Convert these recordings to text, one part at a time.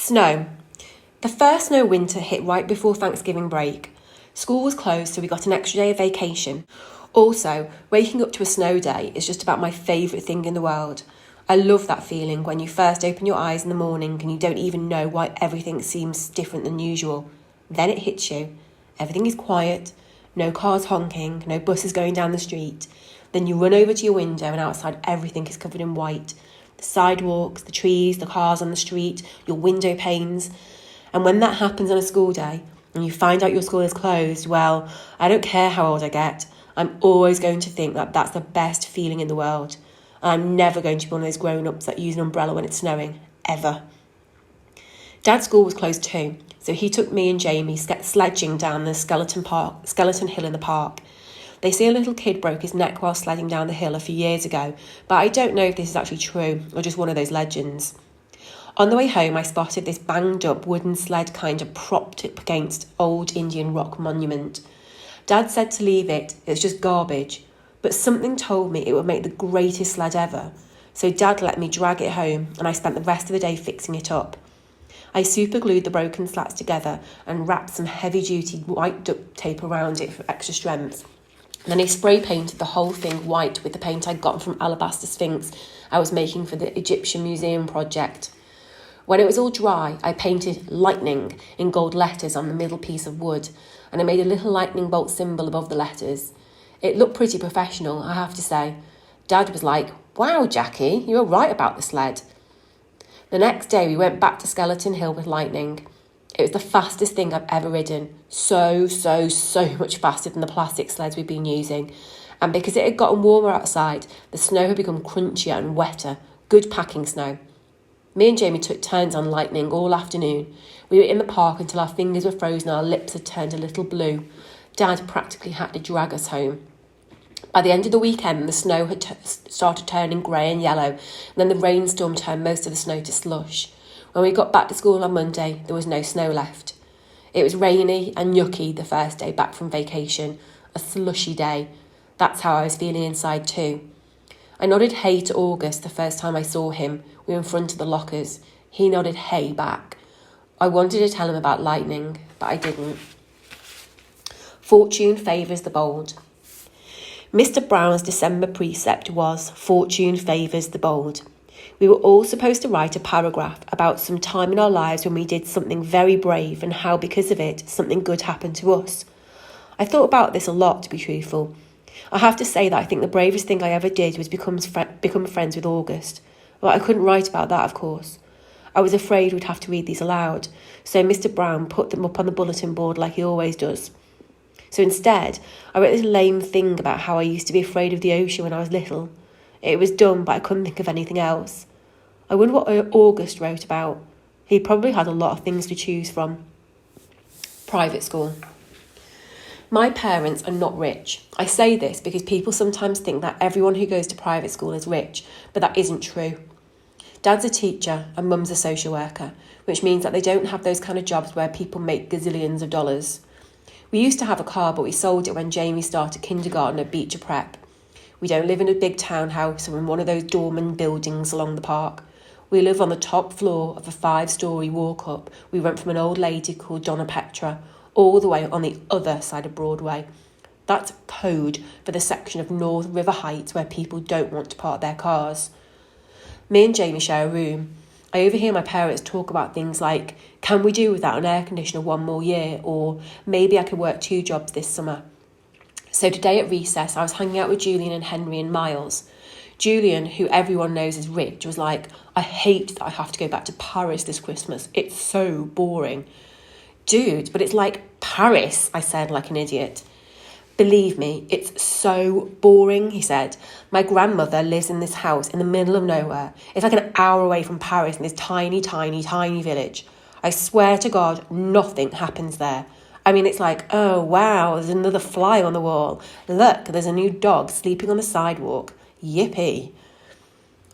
Snow. The first snow winter hit right before Thanksgiving break. School was closed, so we got an extra day of vacation. Also, waking up to a snow day is just about my favourite thing in the world. I love that feeling when you first open your eyes in the morning and you don't even know why everything seems different than usual. Then it hits you. Everything is quiet, no cars honking, no buses going down the street. Then you run over to your window and outside everything is covered in white. The sidewalks, the trees, the cars on the street, your window panes. And when that happens on a school day and you find out your school is closed, well, I don't care how old I get. I'm always going to think that that's the best feeling in the world. I'm never going to be one of those grown-ups that use an umbrella when it's snowing, ever. Dad's school was closed too, so he took me and Jamie sledging down the skeleton hill in the park. They say a little kid broke his neck while sledding down the hill a few years ago, but I don't know if this is actually true or just one of those legends. On the way home, I spotted this banged-up wooden sled kind of propped up against old Indian rock monument. Dad said to leave it, it's just garbage, but something told me it would make the greatest sled ever. So Dad let me drag it home and I spent the rest of the day fixing it up. I superglued the broken slats together and wrapped some heavy-duty white duct tape around it for extra strength. Then I spray painted the whole thing white with the paint I'd gotten from Alabaster Sphinx I was making for the Egyptian Museum project. When it was all dry, I painted lightning in gold letters on the middle piece of wood, and I made a little lightning bolt symbol above the letters. It looked pretty professional, I have to say. Dad was like, "Wow, Jackie, you were right about the sled." The next day we went back to Skeleton Hill with Lightning. It was the fastest thing I've ever ridden. So much faster than the plastic sleds we'd been using. And because it had gotten warmer outside, the snow had become crunchier and wetter. Good packing snow. Me and Jamie took turns on Lightning all afternoon. We were in the park until our fingers were frozen and our lips had turned a little blue. Dad practically had to drag us home. By the end of the weekend, the snow had started turning grey and yellow, and then the rainstorm turned most of the snow to slush. When we got back to school on Monday, there was no snow left. It was rainy and yucky the first day back from vacation, a slushy day. That's how I was feeling inside too. I nodded hey to August the first time I saw him. We were in front of the lockers. He nodded hey back. I wanted to tell him about Lightning, but I didn't. Fortune favours the bold. Mr. Brown's December precept was, "Fortune favours the bold." We were all supposed to write a paragraph about some time in our lives when we did something very brave and how, because of it, something good happened to us. I thought about this a lot, to be truthful. I have to say that I think the bravest thing I ever did was become friends with August. But I couldn't write about that, of course. I was afraid we'd have to read these aloud, so Mr. Brown put them up on the bulletin board like he always does. So instead, I wrote this lame thing about how I used to be afraid of the ocean when I was little. It was dumb, but I couldn't think of anything else. I wonder what August wrote about. He probably had a lot of things to choose from. Private school. My parents are not rich. I say this because people sometimes think that everyone who goes to private school is rich, but that isn't true. Dad's a teacher and Mum's a social worker, which means that they don't have those kind of jobs where people make gazillions of dollars. We used to have a car, but we sold it when Jamie started kindergarten at Beecher Prep. We don't live in a big townhouse or in one of those dormant buildings along the park. We live on the top floor of a 5-storey walk-up we rent from an old lady called Donna Petra, all the way on the other side of Broadway. That's code for the section of North River Heights where people don't want to park their cars. Me and Jamie share a room. I overhear my parents talk about things like, can we do without an air conditioner one more year? Or maybe I could work 2 jobs this summer. So today at recess, I was hanging out with Julian and Henry and Miles. Julian, who everyone knows is rich, was like, I hate that I have to go back to Paris this Christmas. It's so boring. Dude, but it's like Paris, I said like an idiot. Believe me, it's so boring, he said. My grandmother lives in this house in the middle of nowhere. It's like an hour away from Paris in this tiny village. I swear to God, nothing happens there. I mean, it's like, oh, wow, there's another fly on the wall. Look, there's a new dog sleeping on the sidewalk. Yippee.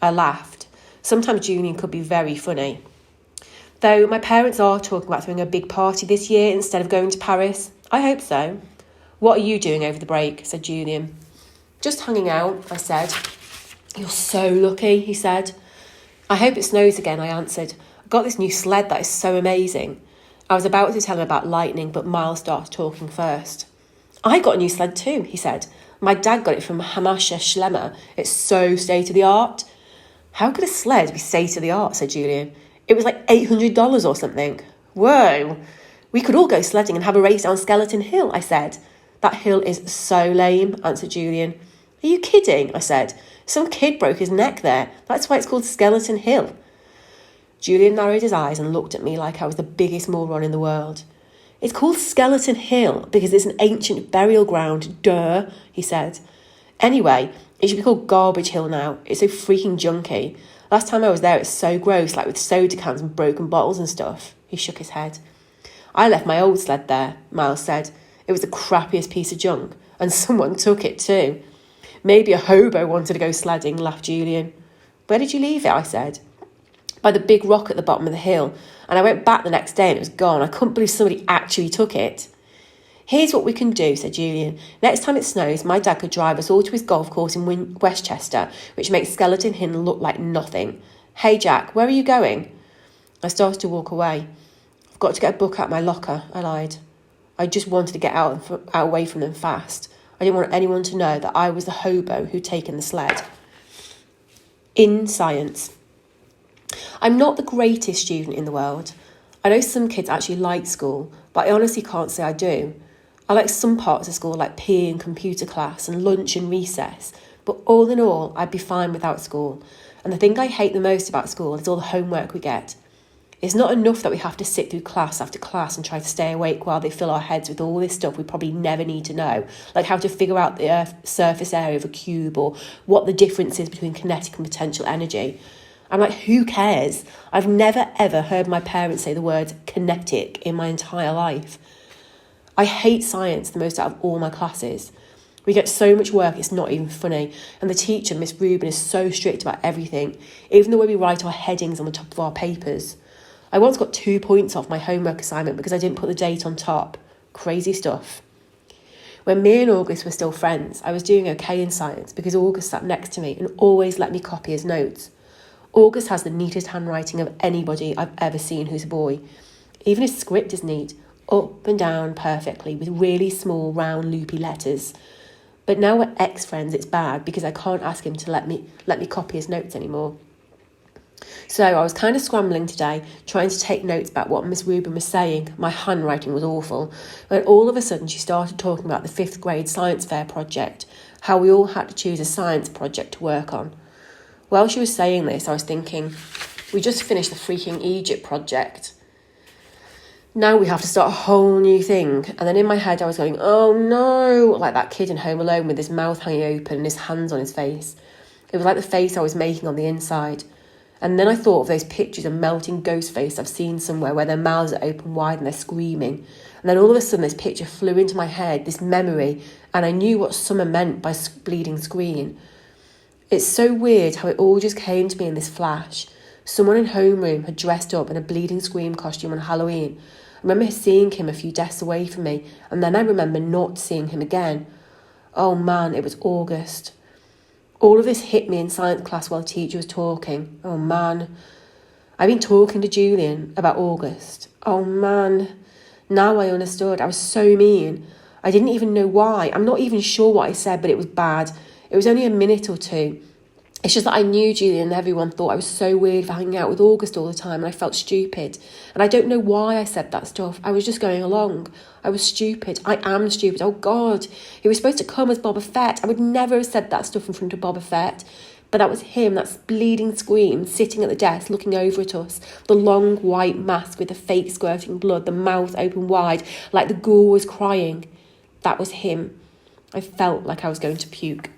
I laughed. Sometimes Julian could be very funny. Though my parents are talking about throwing a big party this year instead of going to Paris. I hope so. What are you doing over the break? Said Julian. Just hanging out, I said. You're so lucky, he said. I hope it snows again, I answered. I got this new sled that is so amazing. I was about to tell him about lightning, but Miles started talking first. I got a new sled too, he said. My dad got it from Hamasha Schlemmer. It's so state-of-the-art. How could a sled be state-of-the-art, said Julian. It was like $800 or something. Whoa. We could all go sledding and have a race down Skeleton Hill, I said. That hill is so lame, answered Julian. Are you kidding? I said. Some kid broke his neck there. That's why it's called Skeleton Hill. Julian narrowed his eyes and looked at me like I was the biggest moron in the world. It's called Skeleton Hill because it's an ancient burial ground, duh, he said. Anyway, it should be called Garbage Hill now. It's so freaking junky. Last time I was there, it was so gross, like with soda cans and broken bottles and stuff. He shook his head. I left my old sled there, Miles said. It was the crappiest piece of junk, and someone took it too. Maybe a hobo wanted to go sledding, laughed Julian. Where did you leave it? I said. By the big rock at the bottom of the hill, and I went back the next day and it was gone. I couldn't believe somebody actually took it. Here's what we can do, said Julian. Next time it snows, my dad could drive us all to his golf course in Westchester, which makes Skeleton Hill look like nothing. Hey, Jack, where are you going? I started to walk away. I've got to get a book out of my locker, I lied. I just wanted to get out away from them fast. I didn't want anyone to know that I was the hobo who'd taken the sled. In science. I'm not the greatest student in the world. I know some kids actually like school, but I honestly can't say I do. I like some parts of school, like PE and computer class and lunch and recess, but all in all, I'd be fine without school. And the thing I hate the most about school is all the homework we get. It's not enough that we have to sit through class after class and try to stay awake while they fill our heads with all this stuff we probably never need to know, like how to figure out the Earth's surface area of a cube or what the difference is between kinetic and potential energy. I'm like, who cares? I've never ever heard my parents say the word kinetic in my entire life. I hate science the most out of all my classes. We get so much work, it's not even funny. And the teacher, Miss Rubin, is so strict about everything, even the way we write our headings on the top of our papers. I once got 2 points off my homework assignment because I didn't put the date on top. Crazy stuff. When me and August were still friends, I was doing okay in science because August sat next to me and always let me copy his notes. August has the neatest handwriting of anybody I've ever seen who's a boy. Even his script is neat, up and down perfectly with really small, round, loopy letters. But now we're ex-friends, it's bad because I can't ask him to let me copy his notes anymore. So I was kind of scrambling today, trying to take notes about what Miss Rubin was saying. My handwriting was awful. When all of a sudden she started talking about the 5th grade science fair project, how we all had to choose a science project to work on. While she was saying this, I was thinking, we just finished the freaking Egypt project. Now we have to start a whole new thing. And then in my head I was going, oh no, like that kid in Home Alone with his mouth hanging open and his hands on his face. It was like the face I was making on the inside. And then I thought of those pictures of melting ghost face I've seen somewhere where their mouths are open wide and they're screaming. And then all of a sudden this picture flew into my head, this memory, and I knew what summer meant by bleeding screen. It's so weird how it all just came to me in this flash. Someone in homeroom had dressed up in a bleeding scream costume on Halloween. I remember seeing him a few desks away from me, and then I remember not seeing him again. Oh man, it was August. All of this hit me in science class while the teacher was talking. Oh man. I've been talking to Julian about August. Oh man. Now I understood. I was so mean. I didn't even know why. I'm not even sure what I said, but it was bad. It was only a minute or two. It's just that I knew Julian and everyone thought I was so weird for hanging out with August all the time and I felt stupid. And I don't know why I said that stuff. I was just going along. I was stupid. I am stupid. Oh God. He was supposed to come as Boba Fett. I would never have said that stuff in front of Boba Fett. But that was him, that bleeding scream, sitting at the desk looking over at us. The long white mask with the fake squirting blood, the mouth open wide, like the ghoul was crying. That was him. I felt like I was going to puke.